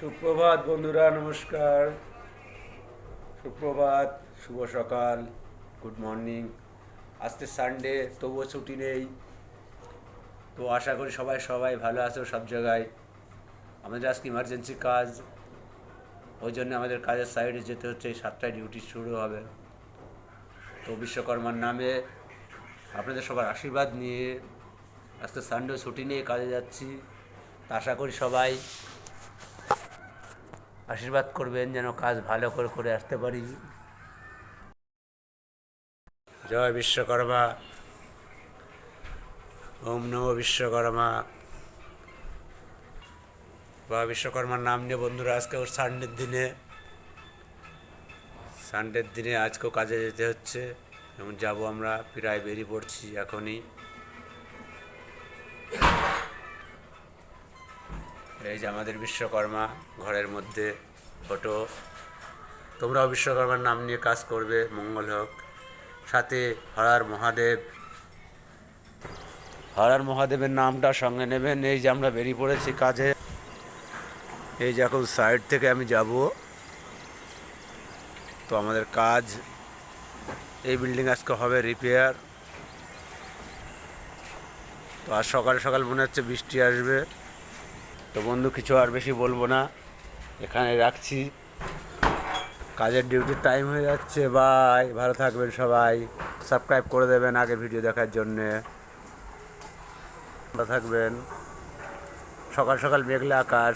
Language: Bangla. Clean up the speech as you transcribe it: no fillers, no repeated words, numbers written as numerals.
সুপ্রভাত বন্ধুরা, নমস্কার। সুপ্রভাত, শুভ সকাল, গুড মর্নিং। আজকে সানডে, তবুও ছুটি নেই। তো আশা করি সবাই সবাই ভালো আছো সব জায়গায়। আমাদের আজকে ইমার্জেন্সি কাজ, ওই জন্য আমাদের কাজের সাইডে যেতে হচ্ছে। 7টায় ডিউটি শুরু হবে। তো বিশ্বকর্মার নামে আপনাদের সবার আশীর্বাদ নিয়ে আজকে সানডে ছুটি নিয়ে কাজে যাচ্ছি। তা আশা করি সবাই আশীর্বাদ করবেন যেন কাজ ভালো করে করে আসতে পারি। জয় বিশ্বকর্মা, ওম নমো বিশ্বকর্মা। বা বিশ্বকর্মার নাম নিয়ে বন্ধুরা আজকে ওর সানডের দিনে আজকেও কাজে যেতে হচ্ছে এবং যাব। আমরা প্রায় বেরিয়ে পড়ছি এখনই। এই যে আমাদের বিশ্বকর্মা ঘরের মধ্যে ফটো। তোমরাও বিশ্বকর্মার নাম নিয়ে কাজ করবে, মঙ্গল হোক। সাথে হরার মহাদেবের নামটা সঙ্গে নেবেন। এই যে আমরা বেরিয়ে পড়েছি কাজে। এই যে এখন সাইড থেকে আমি যাব। তো আমাদের কাজ, এই বিল্ডিং আজকে হবে রিপেয়ার। তো আজ সকাল সকাল মনে হচ্ছে বৃষ্টি আসবে। তো বন্ধু কিছু আর বেশি বলবো না, এখানে রাখছি। কাজের ডিউটির টাইম হয়ে যাচ্ছে। বাই, ভালো থাকবেন সবাই। সাবস্ক্রাইব করে দেবেন আগে ভিডিও দেখার জন্যে। ভালো থাকবেন। সকাল সকাল মেঘলা আকাশ।